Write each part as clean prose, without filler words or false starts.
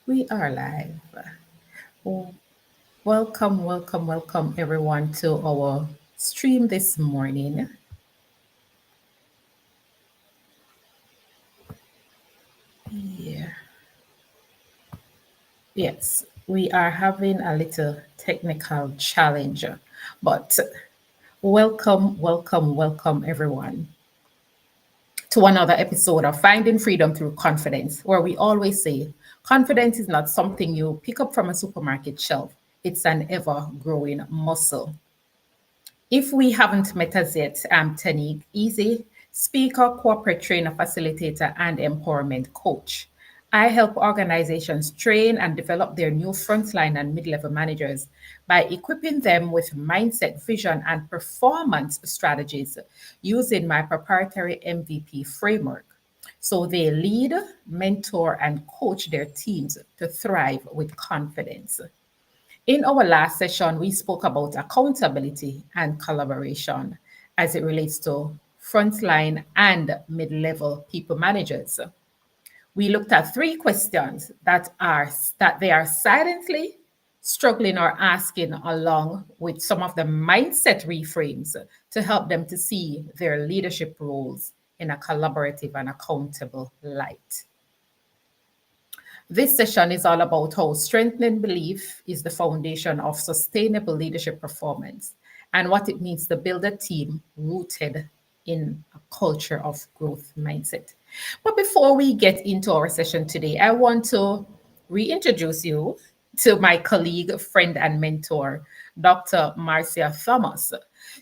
We are live. Oh, welcome, welcome, welcome everyone to our stream this morning. Yeah. Yes, we are having a little technical challenge, but welcome, welcome, welcome everyone to another episode of Finding Freedom Through Confidence, where we always say confidence is not something you pick up from a supermarket shelf, it's an ever growing muscle. If we haven't met us yet, I'm Tanique Easy, speaker, corporate trainer, facilitator, and empowerment coach. I help organizations train and develop their new frontline and mid level managers by equipping them with mindset, vision, and performance strategies using my proprietary MVP framework. So they lead, mentor, and coach their teams to thrive with confidence. In our last session, we spoke about accountability and collaboration as it relates to frontline and mid level people managers. We looked at three questions that they are silently struggling or asking, along with some of the mindset reframes to help them to see their leadership roles in a collaborative and accountable light. This session is all about how strengthening belief is the foundation of sustainable leadership performance and what it means to build a team rooted in a culture of growth mindset. But before we get into our session today, I want to reintroduce you to my colleague, friend, and mentor, Dr. Marcia Thomas.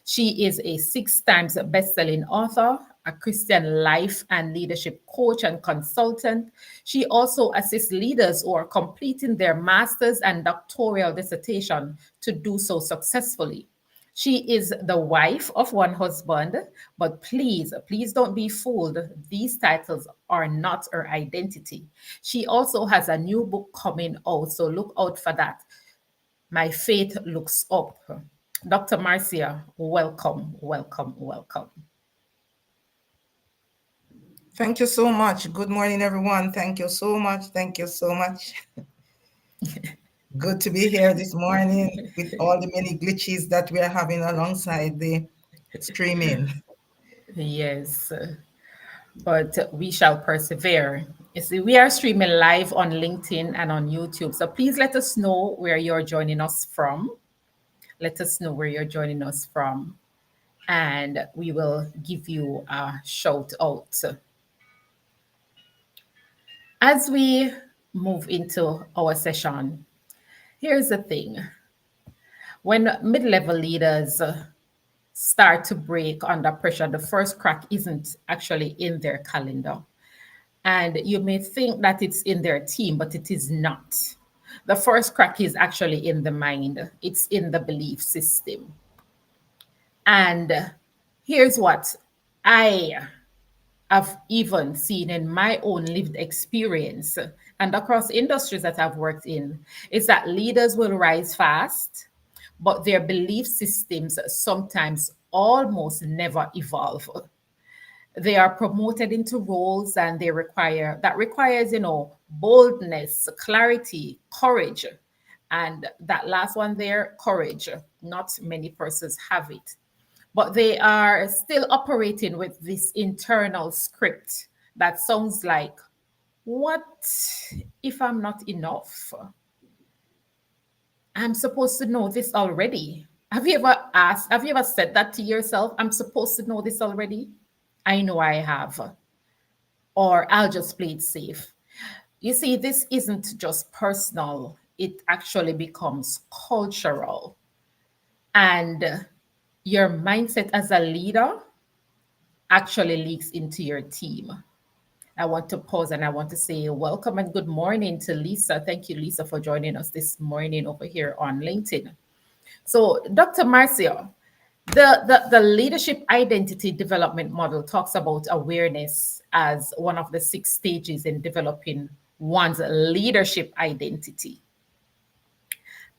She is a 6 times best-selling author, a Christian life and leadership coach and consultant. She also assists leaders who are completing their master's and doctoral dissertation to do so successfully. She is the wife of one husband, but please don't be fooled. These titles are not her identity. She also has a new book coming out, so look out for that. My Faith Looks Up. Dr. Marcia, welcome, welcome, welcome. Thank you so much. Good morning, everyone. Thank you so much. Thank you so much. Good to be here this morning with all the many glitches that we are having alongside the streaming. Yes, but we shall persevere. You see, we are streaming live on LinkedIn and on YouTube. So please let us know where you're joining us from. Let us know where you're joining us from, and we will give you a shout out. As we move into our session, here's the thing: when mid level leaders start to break under pressure, the first crack isn't actually in their calendar. And you may think that it's in their team, but it is not. The first crack is actually in the mind, it's in the belief system. And here's what I have even seen in my own lived experience and across industries that I've worked in is that leaders will rise fast, but their belief systems sometimes almost never evolve. They are promoted into roles and that requires, boldness, clarity, courage. And that last one there, courage. Not many persons have it, but they are still operating with this internal script that sounds like, what if I'm not enough? I'm supposed to know this already. Have you ever said that to yourself? I'm supposed to know this already? I know I have. Or I'll just play it safe. You see, this isn't just personal, it actually becomes cultural. And your mindset as a leader actually leaks into your team. I want to pause and I want to say welcome and good morning to Lisa. Thank you, Lisa, for joining us this morning over here on LinkedIn. So, Dr. Marcia, the leadership identity development model talks about awareness as one of the 6 stages in developing one's leadership identity.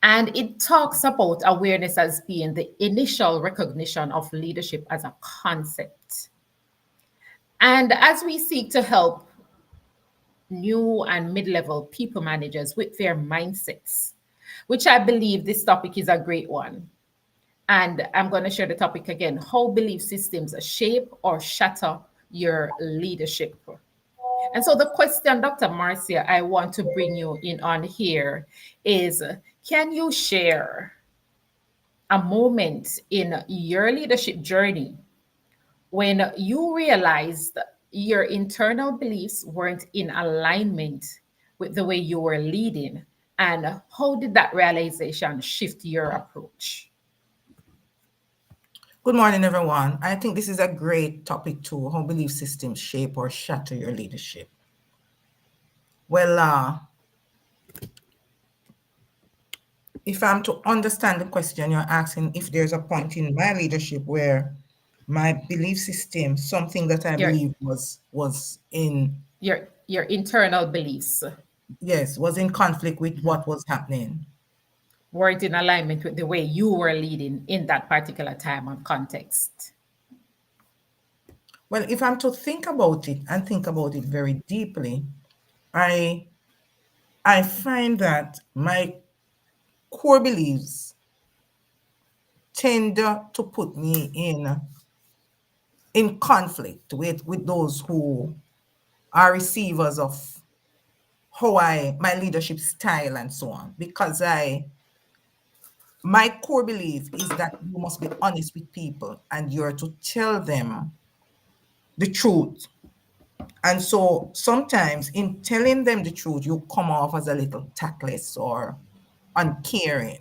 And it talks about awareness as being the initial recognition of leadership as a concept. And as we seek to help new and mid level people managers with their mindsets, which I believe this topic is a great one. And I'm going to share the topic again: how belief systems shape or shatter your leadership. And so, the question, Dr. Marcia, I want to bring you in on here is, can you share a moment in your leadership journey when you realized your internal beliefs weren't in alignment with the way you were leading? And how did that realization shift your approach? Good morning, everyone. I think this is a great topic too, how belief systems shape or shatter your leadership. Well, if I'm to understand the question, you're asking if there's a point in my leadership where my belief system, something that I Your believe was in, your internal beliefs yes, was in conflict with what was happening. weren't in alignment with the way you were leading in that particular time and context. Well, if I'm to think about it and think about it very deeply, I I find that my core beliefs tend to put me in conflict with those who are receivers of how I my leadership style and so on, because I my core belief is that you must be honest with people and you're to tell them the truth. And so sometimes in telling them the truth, you come off as a little tactless or uncaring.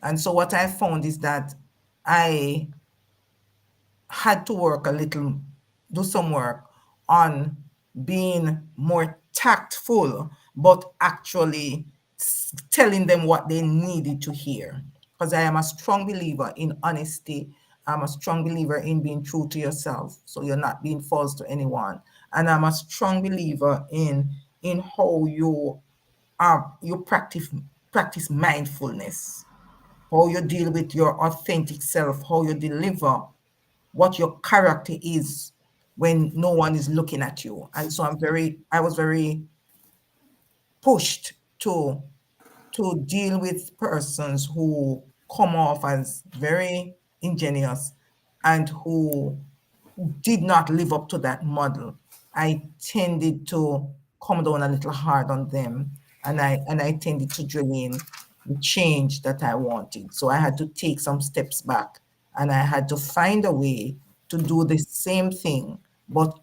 And so what I found is that I had to work a little, do some work on being more tactful, but actually telling them what they needed to hear. Because I am a strong believer in honesty. I'm a strong believer in being true to yourself, so you're not being false to anyone. And I'm a strong believer in how you practice mindfulness, how you deal with your authentic self, how you deliver what your character is when no one is looking at you. And so I was very pushed to deal with persons who come off as very ingenious and who did not live up to that model. I tended to come down a little hard on them, and I tended to drain the change that I wanted. So I had to take some steps back, and I had to find a way to do the same thing, but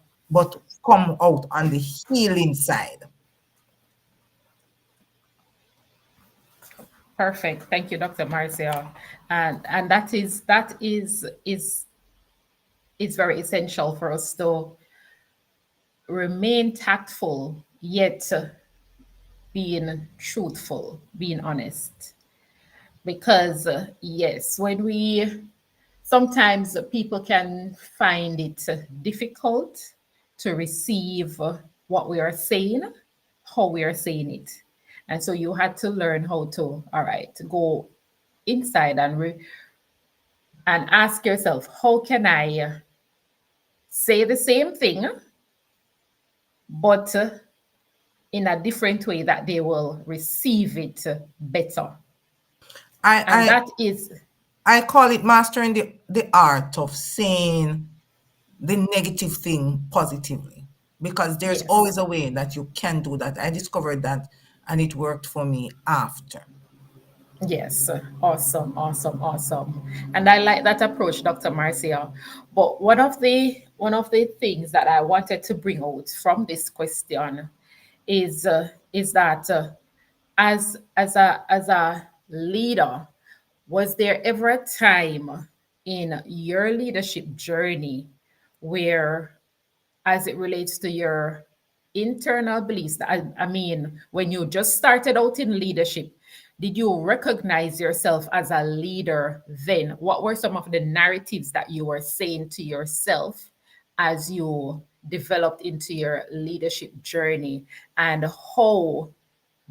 come out on the healing side. Perfect. Thank you, Dr. Marcia. And that is very essential for us to remain tactful, yet being truthful, being honest. Because yes, when we sometimes people can find it difficult to receive what we are saying, how we are saying it. And so you had to learn how to, all right, go inside and ask yourself, how can I say the same thing, but in a different way that they will receive it better? And I that is, I call it mastering the art of saying the negative thing positively, because there's yes. always a way that you can do that. I discovered that and it worked for me after. Yes, awesome, awesome, awesome. And I like that approach, Dr. Marcia. But one of the things that I wanted to bring out from this question is that as a leader, was there ever a time in your leadership journey where, as it relates to your internal beliefs, I mean, when you just started out in leadership, did you recognize yourself as a leader then? What were some of the narratives that you were saying to yourself as you developed into your leadership journey, and how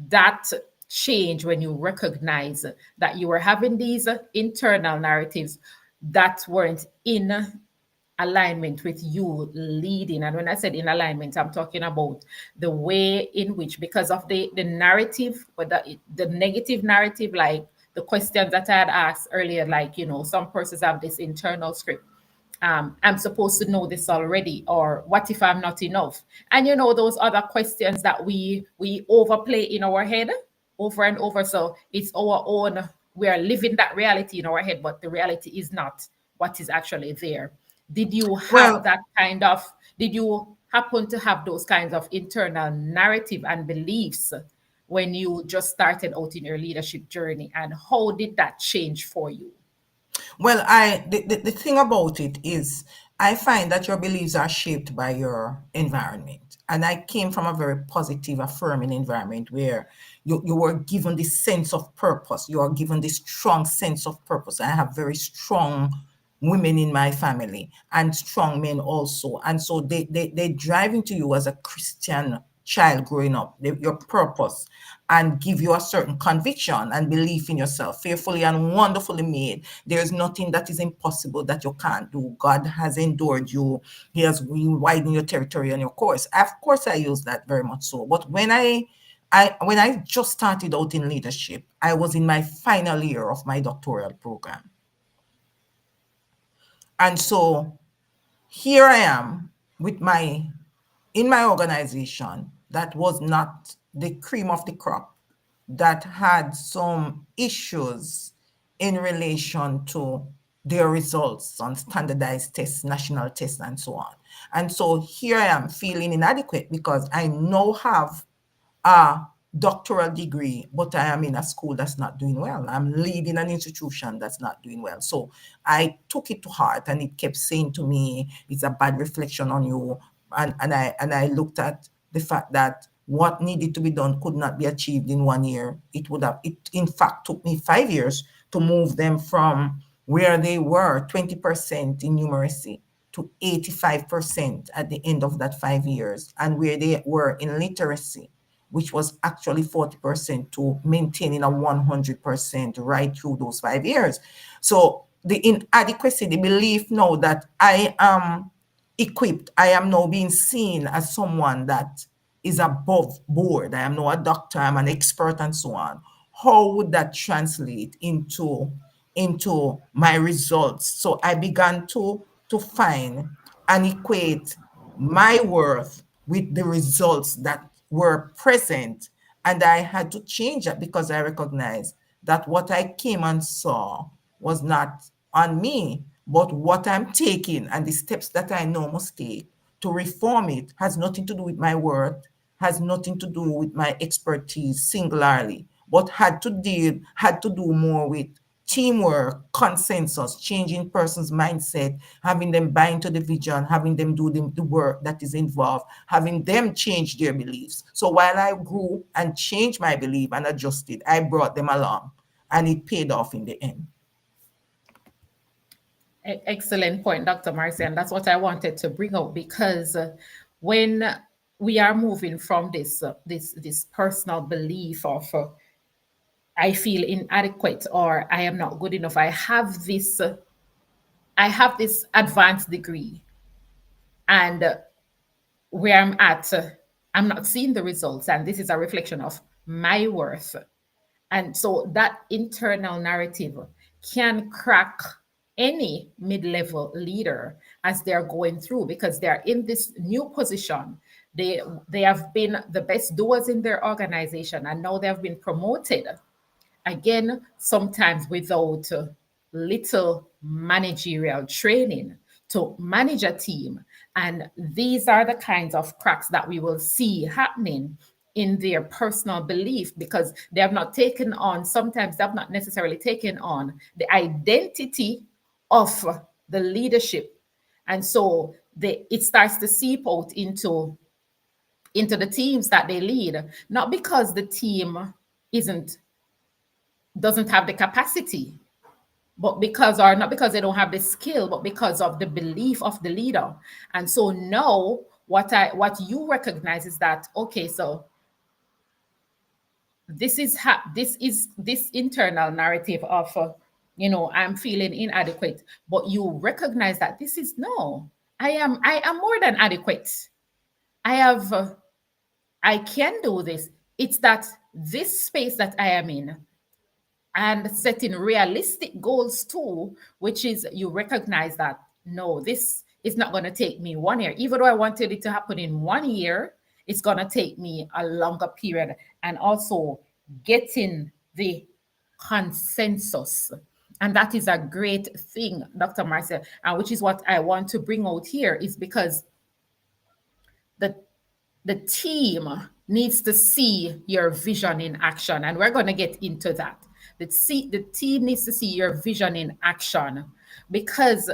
that change when you recognize that you were having these internal narratives that weren't in alignment with you leading. And when I said in alignment, I'm talking about the way in which, because of the narrative, or the negative narrative, like the questions that I had asked earlier, like, some persons have this internal script. I'm supposed to know this already, or what if I'm not enough? And those other questions that we overplay in our head over and over. So it's our own, we are living that reality in our head, but the reality is not what is actually there. Did you have Well, that kind of, did you happen to have those kinds of internal narrative and beliefs when you just started out in your leadership journey? And how did that change for you? Well, the thing about it is, I find that your beliefs are shaped by your environment. And I came from a very positive, affirming environment where you were given this sense of purpose. You are given this strong sense of purpose. I have very strong women in my family and strong men also. And so they drive into you as a Christian child growing up, your purpose, and give you a certain conviction and belief in yourself, fearfully and wonderfully made. There is nothing that is impossible that you can't do. God has endured you. He has widened your territory and your course. Of course, I use that very much so. But when I just started out in leadership, I was in my final year of my doctoral program. And so here I am with my in my organization that was not the cream of the crop, that had some issues in relation to their results on standardized tests, national tests, and so on. And so here I am feeling inadequate because I now have a doctoral degree, but I am in a school that's not doing well. I'm leading an institution that's not doing well. So I took it to heart, and it kept saying to me, it's a bad reflection on you. And I looked at the fact that what needed to be done could not be achieved in 1 year. It in fact took me 5 years to move them from where they were 20% in numeracy to 85% at the end of that 5 years, and where they were in literacy, which was actually 40%, to maintaining a 100% right through those 5 years. So the inadequacy, the belief now that I am equipped, I am now being seen as someone that is above board. I am now a doctor, I'm an expert, and so on. How would that translate into my results? So I began to find and equate my worth with the results that were present. And I had to change that because I recognized that what I came and saw was not on me, but what I'm taking and the steps that I know must take to reform it has nothing to do with my worth, has nothing to do with my expertise singularly, but had to do more with teamwork, consensus, changing person's mindset, having them buy into the vision, having them do the work that is involved, having them change their beliefs. So while I grew and changed my belief and adjusted, I brought them along, and it paid off in the end. Excellent point, Dr. Marcy. And that's what I wanted to bring out, because when we are moving from this personal belief of I feel inadequate, or I am not good enough, I have this advanced degree, and where I'm at, I'm not seeing the results, and this is a reflection of my worth. And so that internal narrative can crack any mid-level leader as they're going through, because they're in this new position. They have been the best doers in their organization, and now they have been promoted, again, sometimes without little managerial training to manage a team. And these are the kinds of cracks that we will see happening in their personal belief, because they have not taken on, sometimes they have not necessarily taken on the identity of the leadership. And so it starts to seep out into the teams that they lead, not because the team isn't doesn't have the capacity, but because, or not because they don't have the skill, but because of the belief of the leader. And so now what you recognize is that, okay, so this is this internal narrative of I'm feeling inadequate, but you recognize that this is no, I am more than adequate. I have, I can do this. It's that this space that I am in, and setting realistic goals too, which is you recognize that no, this is not going to take me 1 year. Even though I wanted it to happen in 1 year, it's going to take me a longer period. And also getting the consensus. And that is a great thing, Dr. Marcia, and which is what I want to bring out here, is because the the team needs to see your vision in action, and we're going to get into that. The team needs to see your vision in action, because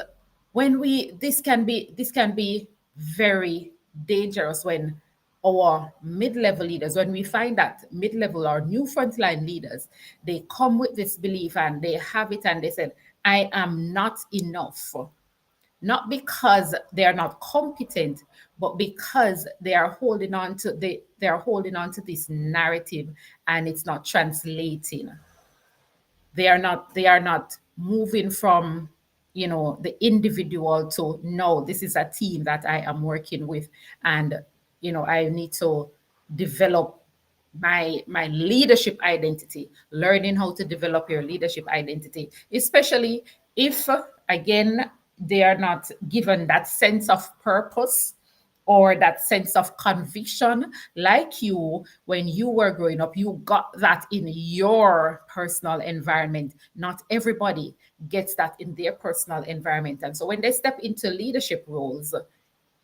when we this can be very dangerous when our mid-level leaders, when we find that mid-level or new frontline leaders, they come with this belief and they have it and they said, I am not enough, not because they are not competent, but because they are holding on to this narrative, and it's not translating. They are not moving from the individual to, no, this is a team that I am working with, and I need to develop my leadership identity. Learning how to develop your leadership identity, especially if, again, they are not given that sense of purpose or that sense of conviction, like you, when you were growing up, you got that in your personal environment. Not everybody gets that in their personal environment. And so when they step into leadership roles,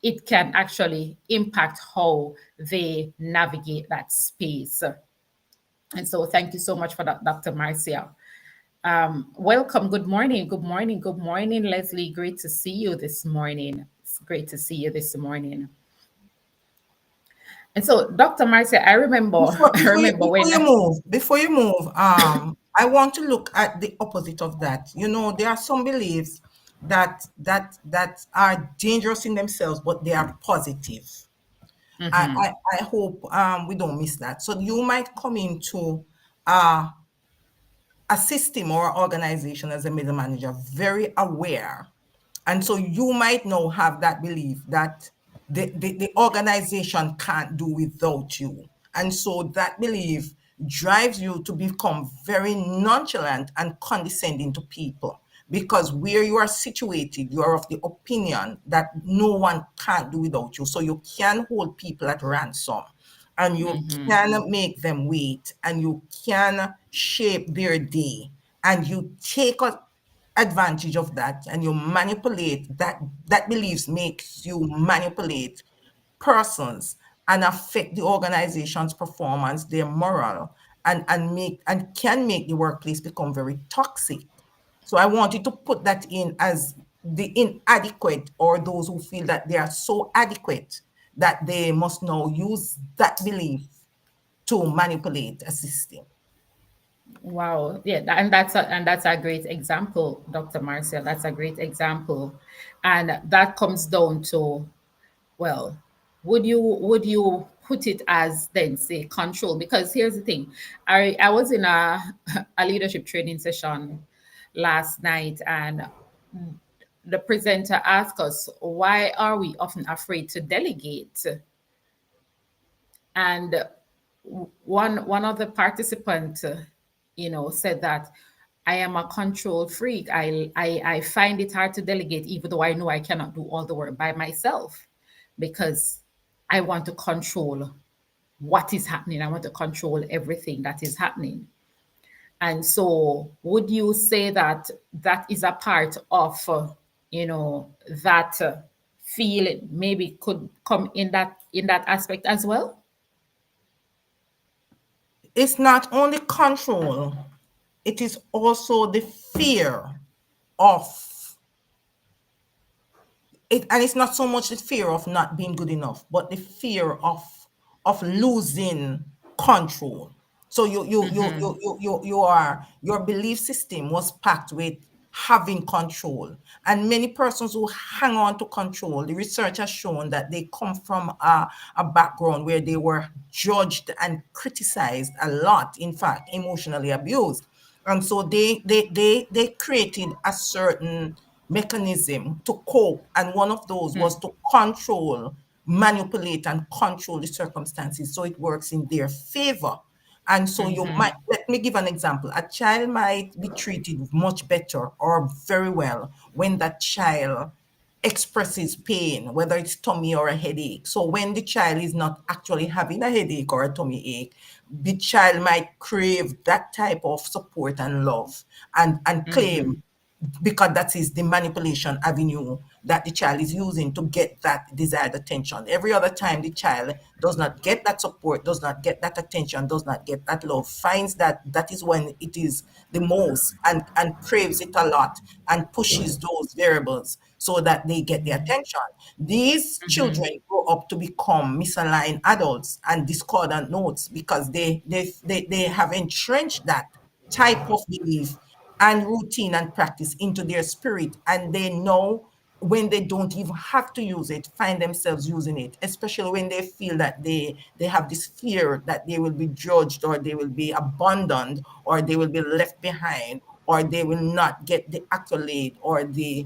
it can actually impact how they navigate that space. And so thank you so much for that, Dr. Marcia. Welcome. Good morning. Good morning. Good morning, Leslie. Great to see you this morning. It's great to see you this morning. And so, Dr. Marcia, I remember, Before, I before you remember before when, you move, before you move, I want to look at the opposite of that. There are some beliefs that are dangerous in themselves, but they are positive. I hope we don't miss that. So you might come into uh, a system or organization as a middle manager very aware, and so you might now have that belief that the organization can't do without you. And so that belief drives you to become very nonchalant and condescending to people, because where you are situated, you are of the opinion that no one can't do without you. So you can hold people at ransom, and you can make them wait, and you can shape their day, and you take advantage of that, and you manipulate that beliefs makes you manipulate persons and affect the organization's performance, their moral, and can make the workplace become very toxic. So I wanted to put that in as the inadequate, or those who feel that they are so adequate that they must now use that belief to manipulate a system. wow, yeah, and that's a great example, Dr. Marcia. That's a great example, and that comes down to, well, would you put it as, then, say, control? Because here's the thing, I was in a leadership training session last night, and the presenter asked us, why are we often afraid to delegate? And one of the participants, said that, I am a control freak. I find it hard to delegate, even though I know I cannot do all the work by myself, because I want to control what is happening. I want to control everything that is happening. And so, would you say that that is a part of, that feeling maybe could come in that aspect as well? It's not only control, it is also the fear of it, and it's not so much the fear of not being good enough, but the fear of losing control. So your belief system was packed with having control, and many persons who hang on to control, the research has shown that they come from a background where they were judged and criticized a lot, in fact emotionally abused. And so they created a certain mechanism to cope, and one of those was to control, manipulate, and control the circumstances so it works in their favor. And so you might, let me give an example. A child might be treated much better or very well when that child expresses pain, whether it's tummy or a headache. So when the child is not actually having a headache or a tummy ache, the child might crave that type of support and love, and claim, because that is the manipulation avenue that the child is using to get that desired attention. Every other time the child does not get that support, does not get that attention, does not get that love, finds that that is when it is the most, and craves it a lot and pushes those variables so that they get the attention. These children grow up to become misaligned adults and discordant notes because they have entrenched that type of belief and routine and practice into their spirit, and they know when they don't even have to use it, find themselves using it, especially when they feel that they have this fear that they will be judged, or they will be abandoned, or they will be left behind, or they will not get the accolade, or the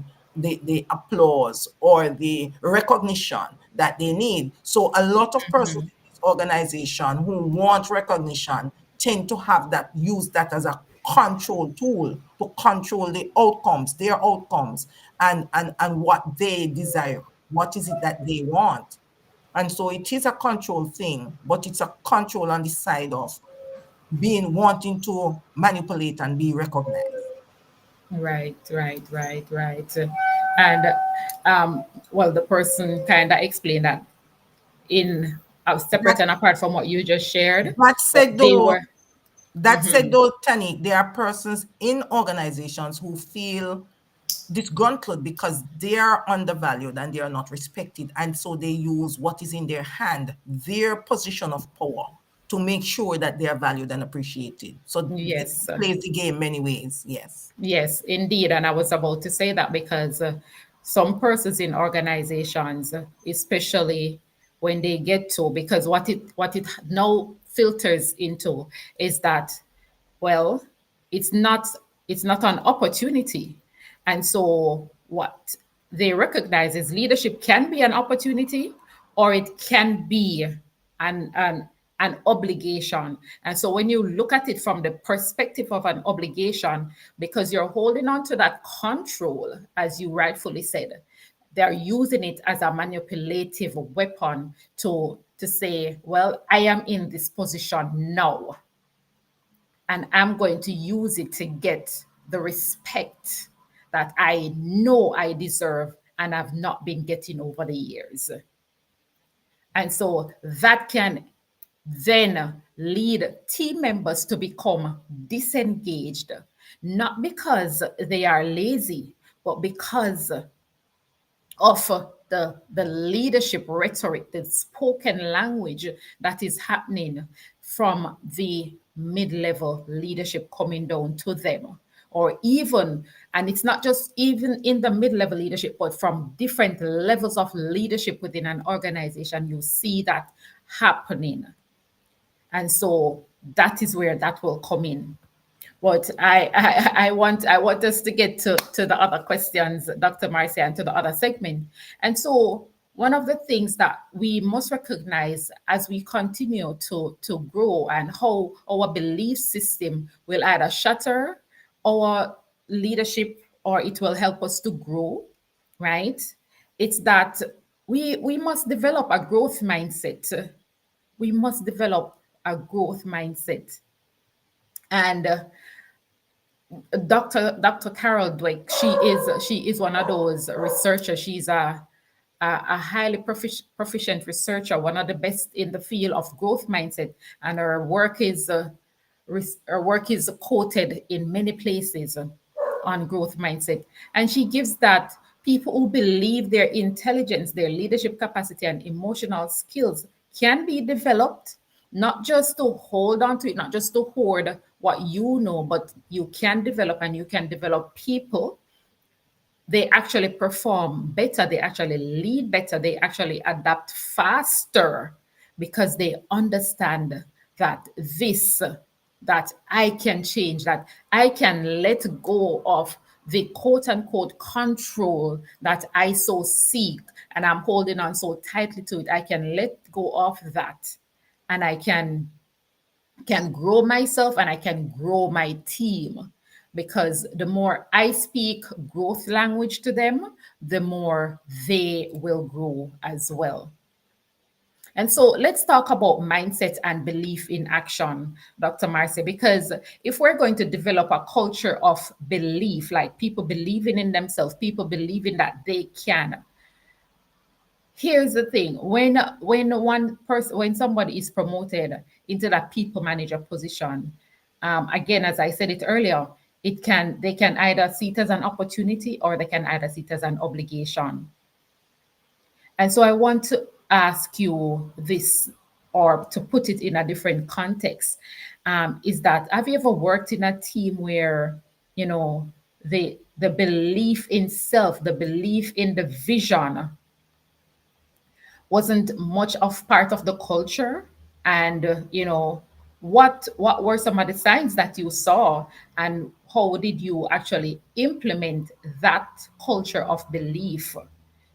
applause, or the recognition that they need. So a lot of persons in this organization who want recognition tend to have that, use that as a control tool to control the outcomes, their outcomes, and what they desire. What is it that they want? And so it is a control thing, but it's a control on the side of being, wanting to manipulate and be recognized. Right, right, right, right. And well, the person kind of explained that in That separate and apart from what you just shared, that but said they though, were. that said though, Tani, there are persons in organizations who feel disgruntled because they are undervalued and they are not respected. And so they use what is in their hand, their position of power, to make sure that they are valued and appreciated. So it Yes, plays the game many ways. Yes. yes, indeed. And I was about to say that because some persons in organizations, especially when they get to, because what it now filters into is that, well, it's not it's not an opportunity. And so what they recognize is leadership can be an opportunity, or it can be an an obligation. And so when you look at it from the perspective of an obligation, because you're holding on to that control, as you rightfully said, they're using it as a manipulative weapon to say, well, I am in this position now, and I'm going to use it to get the respect that I know I deserve and have not been getting over the years. And so that can then lead team members to become disengaged, not because they are lazy, but because of the leadership rhetoric, the spoken language that is happening from the mid-level leadership coming down to them, or even, and it's not just even in the mid-level leadership, but from different levels of leadership within an organization, you see that happening. And so that is where that will come in. But I want us to get to the other questions, Dr. Marcia, and to the other segment. And so one of the things that we must recognize as we continue to grow, and how our belief system will either shatter our leadership or it will help us to grow, right? It's that we must develop a growth mindset. We must develop a growth mindset. And Dr. Carol Dweck, she is one of those researchers. She's a highly proficient researcher, one of the best in the field of growth mindset, and her work is quoted in many places on growth mindset. And she gives that people who believe their intelligence, their leadership capacity, and emotional skills can be developed, not just to hold on to it, not just to hoard what you know, but you can develop, and you can develop people. They actually perform better, they actually lead better, they actually adapt faster, because they understand that this that I can change, that I can let go of the quote unquote control that I so seek and I'm holding on so tightly to it. I can let go of that and I can grow myself and I can grow my team, because the more I speak growth language to them, the more they will grow as well. And so let's talk about mindset and belief in action, Dr. Marcy, because if we're going to develop a culture of belief, like people believing in themselves, people believing that they can. Here's the thing: when somebody is promoted into that people manager position, again, as I said it earlier, they can either see it as an opportunity or they can either see it as an obligation. And so I want to ask you this, or to put it in a different context, is that have you ever worked in a team where, you know, the belief in self, the belief in the vision wasn't much of part of the culture? And what were some of the signs that you saw, and how did you actually implement that culture of belief?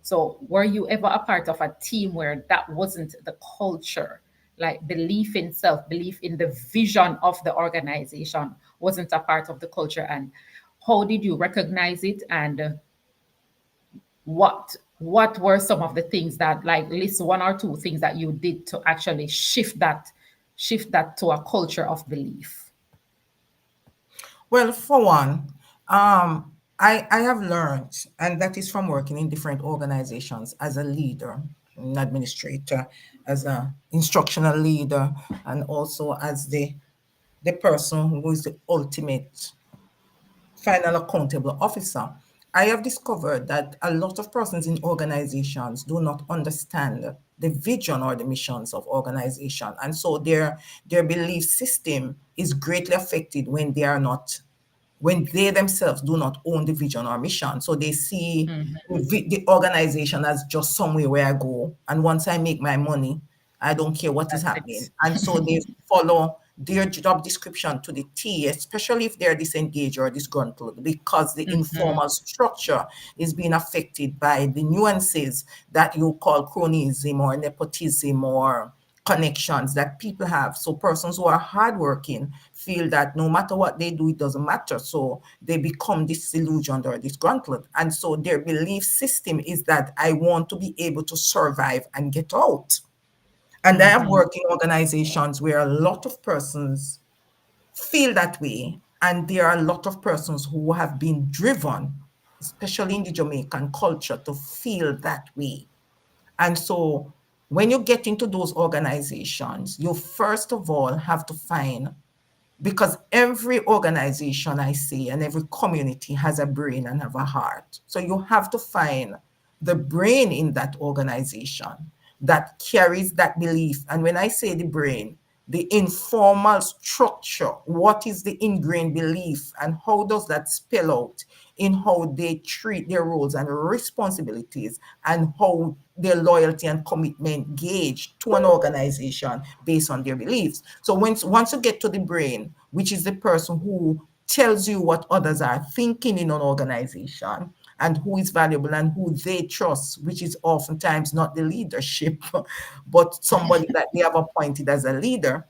So were you ever a part of a team where that wasn't the culture, like belief in self, belief in the vision of the organization wasn't a part of the culture? And how did you recognize it? And what were some of the things that, like, list one or two things that you did to actually shift that to a culture of belief? Well, for one, I have learned, and that is from working in different organizations as a leader, an administrator, as a instructional leader, and also as the person who is the ultimate final accountable officer. I have discovered that a lot of persons in organizations do not understand the vision or the missions of organization, and so their belief system is greatly affected when they themselves do not own the vision or mission. So they see the organization as just somewhere where I go, and once I make my money, I don't care what is That's happening. it. And so they follow their job description to the T, especially if they're disengaged or disgruntled, because the informal structure is being affected by the nuances that you call cronyism or nepotism or connections that people have. So persons who are hardworking feel that no matter what they do, it doesn't matter. So they become disillusioned or disgruntled. And so their belief system is that I want to be able to survive and get out. And I have worked in organizations where a lot of persons feel that way. And there are a lot of persons who have been driven, especially in the Jamaican culture, to feel that way. And so when you get into those organizations, you first of all have to find, because every organization I see and every community has a brain and have a heart. So you have to find the brain in that organization that carries that belief. And when I say the brain, the informal structure, what is the ingrained belief and how does that spell out in how they treat their roles and responsibilities, and how their loyalty and commitment gauge to an organization based on their beliefs. So once you get to the brain, which is the person who tells you what others are thinking in an organization and who is valuable and who they trust, which is oftentimes not the leadership, but somebody that they have appointed as a leader,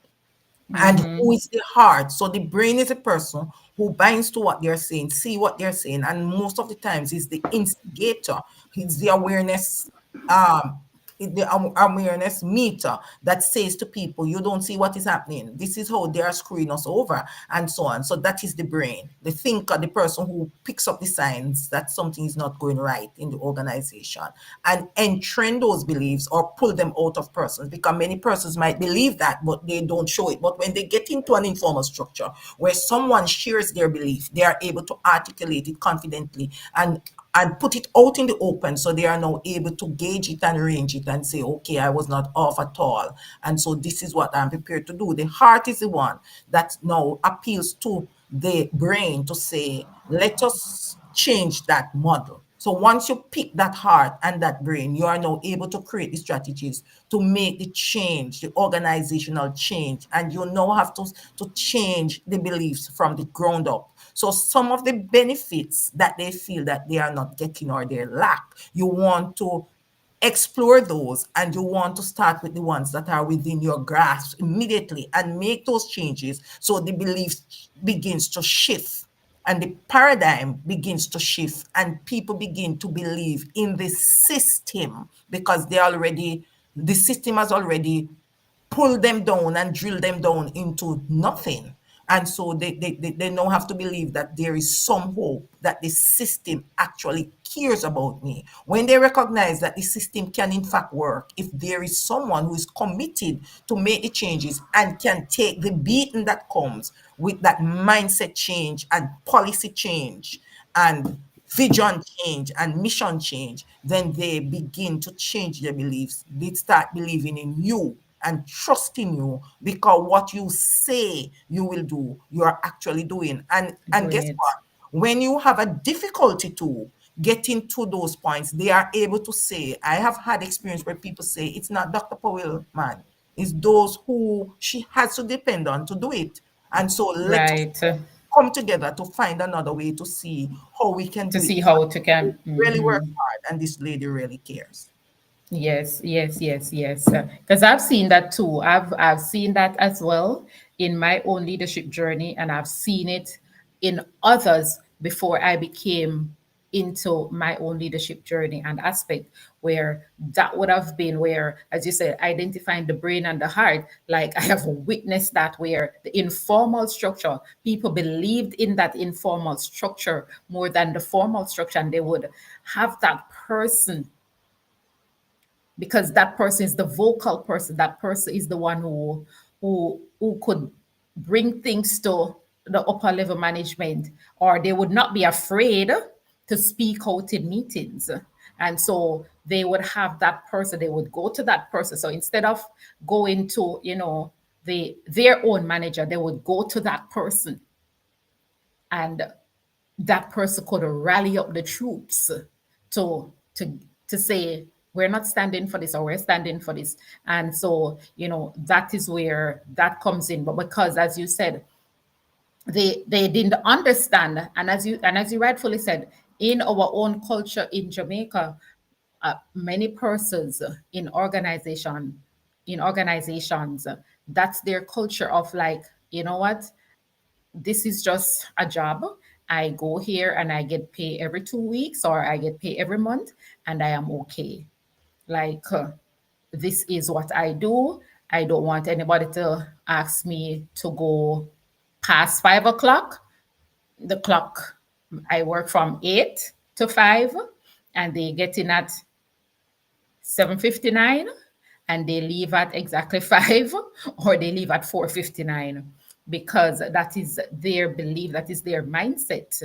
and who is the heart. So the brain is a person who binds to what they're saying, see what they're saying, and most of the times is the instigator. It's the awareness, um, the awareness meter that says to people, you don't see what is happening. This is how they are screwing us over, and so on. So that is the brain, the thinker, the person who picks up the signs that something is not going right in the organization and entrain those beliefs or pull them out of persons, because many persons might believe that, but they don't show it. But when they get into an informal structure where someone shares their belief, they are able to articulate it confidently and put it out in the open, so they are now able to gauge it and range it and say, okay, I was not off at all, and so this is what I'm prepared to do. The heart is the one that now appeals to the brain to say, let us change that model. So once you pick that heart and that brain, you are now able to create the strategies to make the change, the organizational change, and you now have to change the beliefs from the ground up. So some of the benefits that they feel that they are not getting or they lack, you want to explore those, and you want to start with the ones that are within your grasp immediately and make those changes so the belief begins to shift and the paradigm begins to shift and people begin to believe in the system because the system has already pull them down and drill them down into nothing. And so they now have to believe that there is some hope that the system actually cares about me. When they recognize that the system can in fact work, if there is someone who is committed to make the changes and can take the beating that comes with that mindset change and policy change and vision change and mission change, then they begin to change their beliefs. They start believing in you and trusting you because what you say you will do, you are actually doing. And Doing guess it. what? When you have a difficulty to getting to those points, they are able to say, I have had experience where people say, it's not Dr. Powell, man. It's those who she has to depend on to do it. And so let us Right. come together to find another way to see how we can To do it see because how to can. really work hard and this lady really cares. Yes, yes, yes, yes. Because I've seen that too. I've seen that as well in my own leadership journey, and I've seen it in others before I became into my own leadership journey and aspect where that would have been where, as you said, identifying the brain and the heart. Like I have witnessed that where the informal structure, people believed in that informal structure more than the formal structure, and they would have that person because that person is the vocal person. That person is the one who could bring things to the upper level management, or they would not be afraid to speak out in meetings. And so they would have that person, they would go to that person. So instead of going to, their own manager, they would go to that person, and that person could rally up the troops to to to say we're not standing for this or we're standing for this. And so that is where that comes in. But because, as you said, they didn't understand, and as you rightfully said, in our own culture in Jamaica, many persons in organizations, that's their culture of like, you know what, this is just a job. I go here and I get paid every 2 weeks or I get paid every month, and I am okay. Like, this is what I do. I don't want anybody to ask me to go past 5 o'clock. The clock, I work from 8 to 5, and they get in at 7:59, and they leave at exactly 5, or they leave at 4:59, because that is their belief, that is their mindset,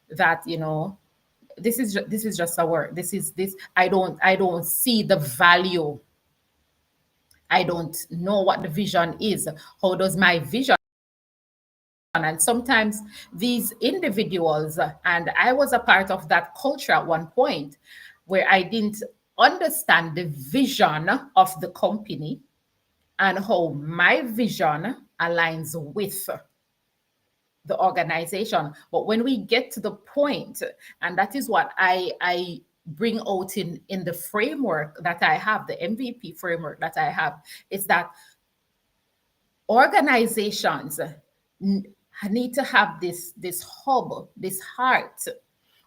that this is just a work. This I don't see the value. I don't know what the vision is. How does my vision? And sometimes these individuals, and I was a part of that culture at one point, where I didn't understand the vision of the company and how my vision aligns with the organization. But when we get to the point, and that is what I bring out in the framework that I have, the MVP framework that I have, is that organizations need to have this hub, this heart,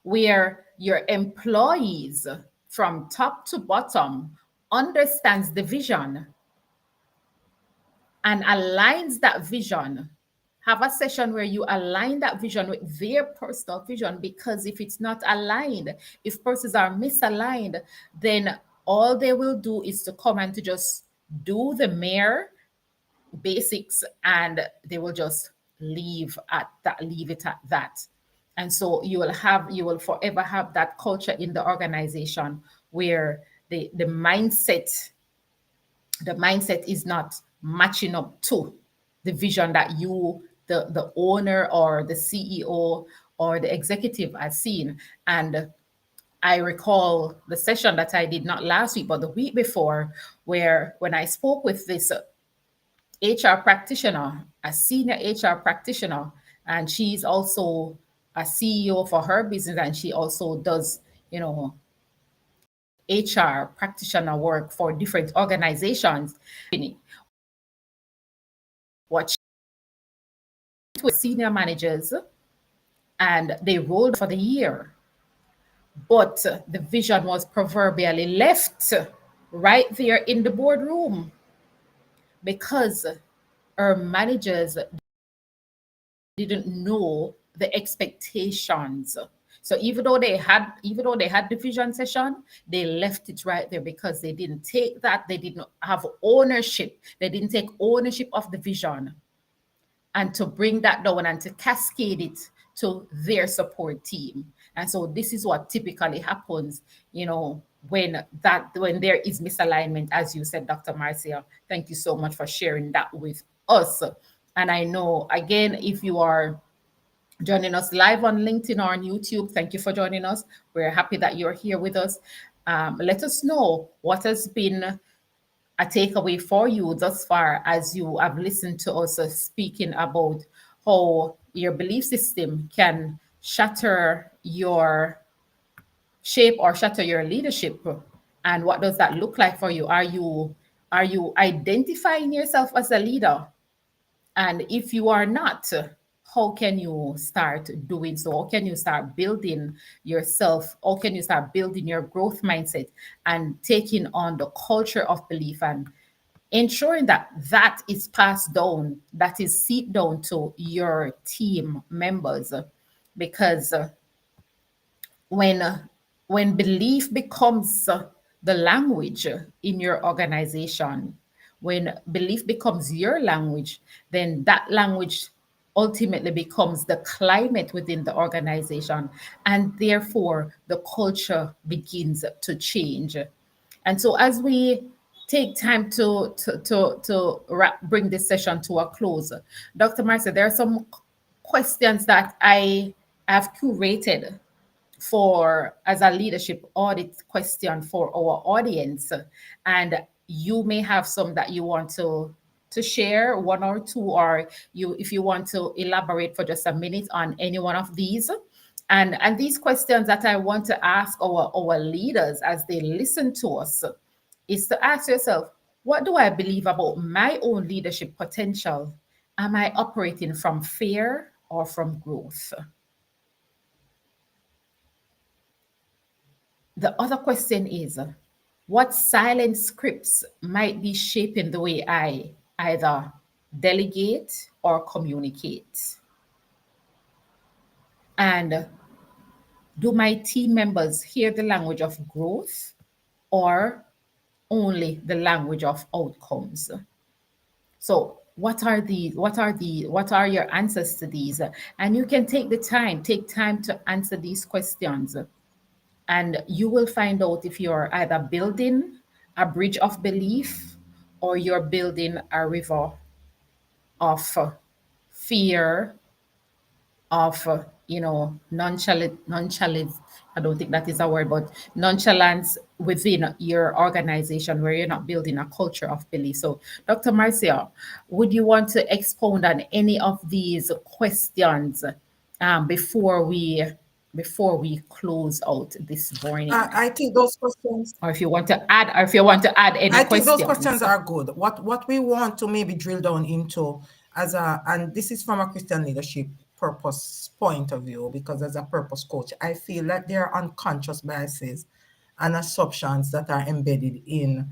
where your employees from top to bottom understands the vision and aligns that vision. Have a session where you align that vision with their personal vision, because if it's not aligned, if persons are misaligned, then all they will do is to come and to just do the mere basics, and they will just leave it at that. And so you will forever have that culture in the organization where the mindset is not matching up to the vision that the owner or the CEO or the executive has seen. And I recall the session that I did not last week, but the week before, where when I spoke with this HR practitioner, a senior HR practitioner, and she's also a CEO for her business, and she also does, HR practitioner work for different organizations. What she with senior managers, and they rolled for the year, but the vision was proverbially left right there in the boardroom because our managers didn't know the expectations. So even though they had the vision session, they left it right there because they didn't take that, they didn't have ownership. They didn't take ownership of the vision and to bring that down and to cascade it to their support team. And so this is what typically happens, when there is misalignment, as you said, Dr. Marcia. Thank you so much for sharing that with us. And I know, again, if you are joining us live on LinkedIn or on YouTube, thank you for joining us. We're happy that you're here with us. Let us know what has been a takeaway for you thus far as you have listened to us speaking about how your belief system can shatter your shape or shatter your leadership. And what does that look like for you? Are you identifying yourself as a leader? And if you are not, how can you start doing so? How can you start building yourself? How can you start building your growth mindset and taking on the culture of belief and ensuring that that is passed down, that is seeped down to your team members? Because when when belief becomes the language in your organization, when belief becomes your language, then that language ultimately becomes the climate within the organization, and therefore the culture begins to change. And so as we take time to bring this session to a close, Dr. Marcia, there are some questions that I have curated for as a leadership audit question for our audience, and you may have some that you want to share, one or two, or you if you want to elaborate for just a minute on any one of these. And these questions that I want to ask our leaders as they listen to us is to ask yourself, what do I believe about my own leadership potential? Am I operating from fear or from growth? The other question is, what silent scripts might be shaping the way I either delegate or communicate? And do my team members hear the language of growth or only the language of outcomes? So what are your answers to these? And you can take time to answer these questions. And you will find out if you're either building a bridge of belief or you're building a river of fear, of nonchalant. I don't think that is a word, but nonchalance within your organization where you're not building a culture of belief. So, Dr. Marcia, would you want to expound on any of these questions before we close out this morning? I think those questions Or if you want to add any I think those questions. questions are good. What we want to maybe drill down into and this is from a Christian leadership purpose point of view, because as a purpose coach, I feel that there are unconscious biases and assumptions that are embedded in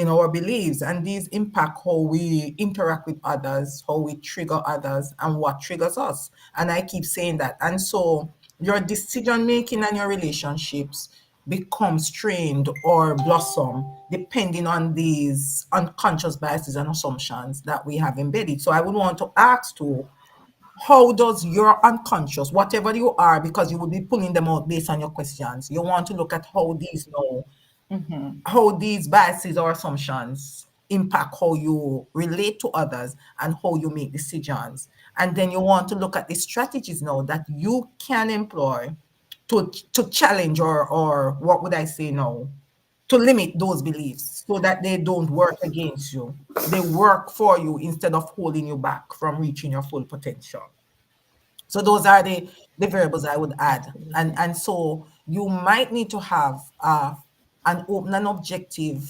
our beliefs, and these impact how we interact with others, how we trigger others, and what triggers us. And I keep saying that. And so your decision making and your relationships become strained or blossom depending on these unconscious biases and assumptions that we have embedded. So I would want to ask to, how does your unconscious, whatever you are, because you will be pulling them out based on your questions, you want to look at how these biases or assumptions impact how you relate to others and how you make decisions. And then you want to look at the strategies now that you can employ to challenge, or what would I say now, to limit those beliefs so that they don't work against you. They work for you instead of holding you back from reaching your full potential. So those are the variables I would add. And Absolutely. and so you might need to have an open and objective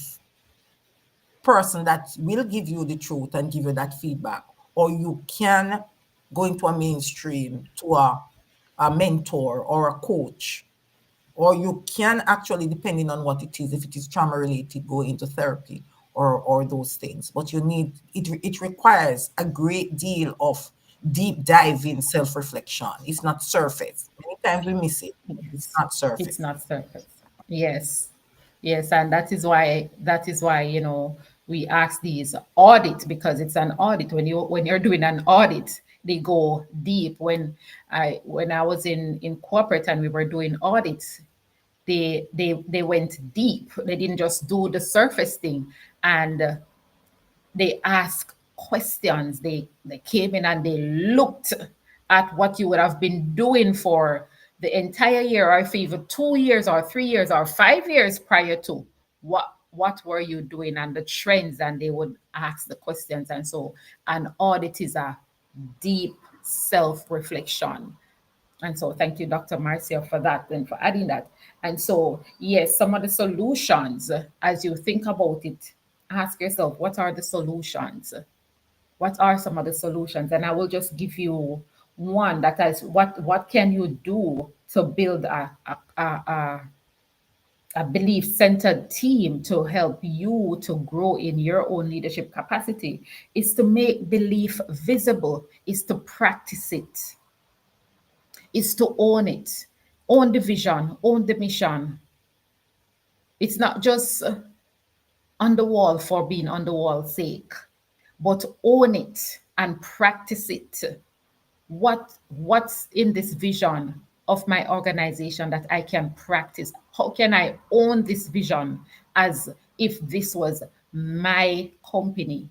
person that will give you the truth and give you that feedback, or you can go into a mainstream to a mentor or a coach, or you can actually, depending on what it is, if it is trauma related, go into therapy or those things. But you need it. It requires a great deal of deep diving self reflection. It's not surface. Many times we miss it. It's Yes. not It's surface. not surface. Yes. Yes, and that is why we ask these audit, because it's an audit. When you're doing an audit, they go deep. When I was in corporate and we were doing audits, they went deep. They didn't just do the surface thing, and they ask questions. They came in and they looked at what you would have been doing for the entire year, or if even 2 years or 3 years or 5 years prior to, what were you doing, and the trends, and they would ask the questions. And so an audit is a deep self-reflection. And so thank you, Dr. Marcia, for that and for adding that. And so, yes, some of the solutions, as you think about it, ask yourself, what are the solutions? What are some of the solutions? And I will just give you one, that is, what can you do to build a belief centered team to help you to grow in your own leadership capacity, is to make belief visible, is to practice it, is to own it, own the vision, own the mission. It's not just on the wall for being on the wall's sake, but own it and practice it. What's in this vision of my organization that I can practice? How can I own this vision as if this was my company?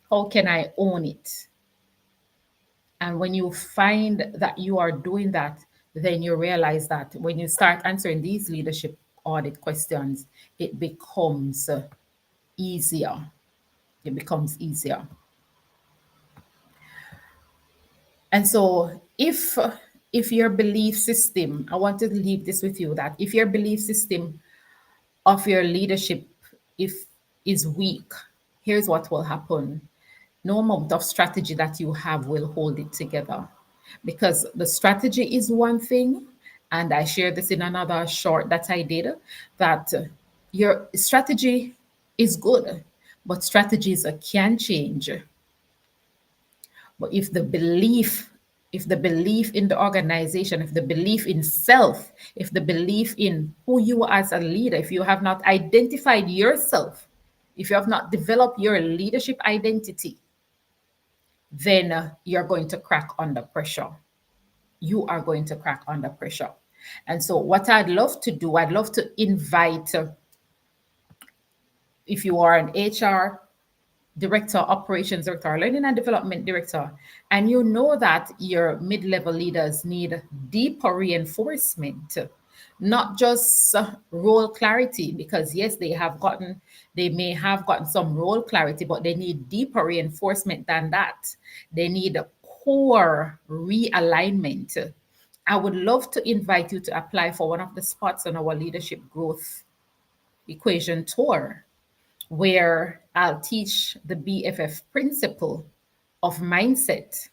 How can I own it? And when you find that you are doing that, then you realize that when you start answering these leadership audit questions, it becomes easier. It becomes easier. And so if your belief system, I want to leave this with you, that if your belief system of your leadership if is weak, here's what will happen. No amount of strategy that you have will hold it together, because the strategy is one thing, and I shared this in another short that I did, that your strategy is good, but strategies can change. But if the belief in the organization, if the belief in self, if the belief in who you are as a leader, if you have not identified yourself, if you have not developed your leadership identity, then you're going to crack under pressure. You are going to crack under pressure. And so, what I'd love to do, I'd love to invite, if you are an HR director, operations director, learning and development director, and you know that your mid level leaders need deeper reinforcement, not just role clarity, because yes, they may have gotten some role clarity, but they need deeper reinforcement than that. They need core realignment. I would love to invite you to apply for one of the spots on our leadership growth equation tour, where I'll teach the BFF principle of mindset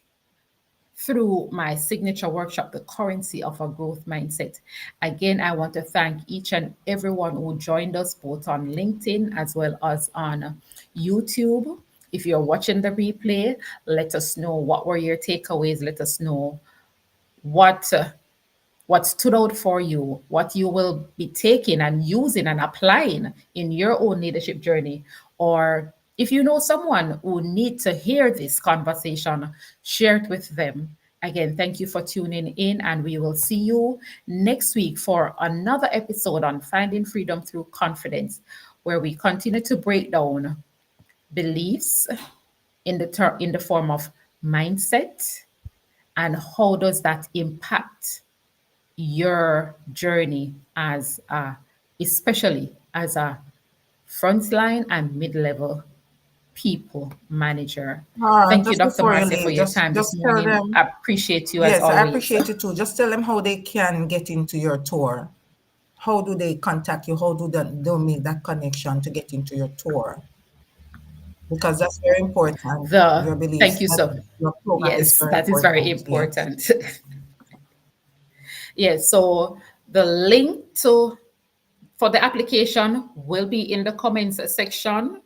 through my signature workshop, The Currency of a Growth Mindset. Again, I want to thank each and everyone who joined us both on LinkedIn as well as on YouTube. If you're watching the replay, let us know what were your takeaways. Let us know what what stood out for you, what you will be taking and using and applying in your own leadership journey. Or if you know someone who needs to hear this conversation, share it with them. Again, thank you for tuning in, and we will see you next week for another episode on Finding Freedom Through Confidence, where we continue to break down beliefs in the form of mindset, and how does that impact your journey as a, especially as a frontline and mid-level people manager. Thank you, Just Dr. before you Marcia, for leave, your time this just tell morning. them. I appreciate you as Yes, I always. appreciate it too. Just tell them how they can get into your tour. How do they contact you? How do they make that connection to get into your tour? Because that's very important. The Your beliefs Thank you that so. your program is Yes, very that is very important. Yes. important. Yes, so the link to for the application will be in the comments section.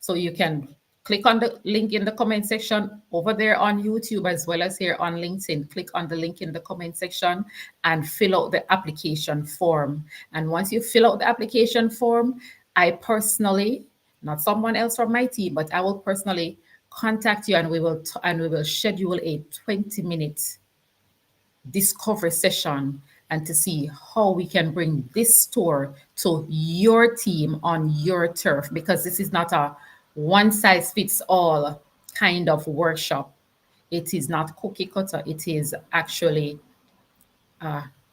So you can click on the link in the comment section over there on YouTube as well as here on LinkedIn. Click on the link in the comment section and fill out the application form. And once you fill out the application form, I personally, not someone else from my team, but I will personally contact you and we will schedule a 20-minute discovery session and to see how we can bring this store to your team on your turf, because this is not a one size fits all kind of workshop. It is not cookie cutter. It is actually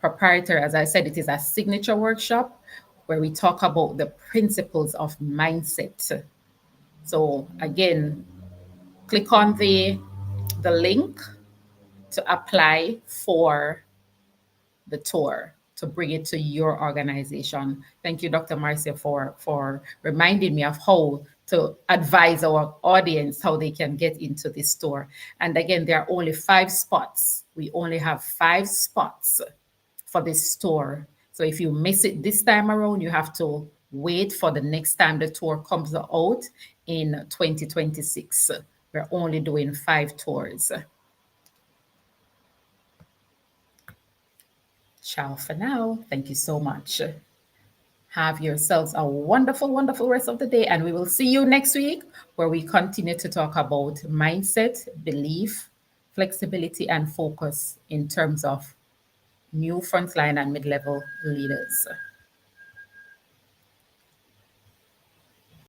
proprietary. As I said, it is a signature workshop where we talk about the principles of mindset. So again, click on the link to apply for the tour to bring it to your organization. Thank you, Dr. Marcia, for reminding me of how to advise our audience how they can get into this store. And again, there are only 5 spots. We only have 5 spots for this store. So if you miss it this time around, you have to wait for the next time the tour comes out in 2026. We're only doing 5 tours. Ciao for now. Thank you so much. Have yourselves a wonderful, wonderful rest of the day. And we will see you next week where we continue to talk about mindset, belief, flexibility, and focus in terms of new frontline and mid level leaders.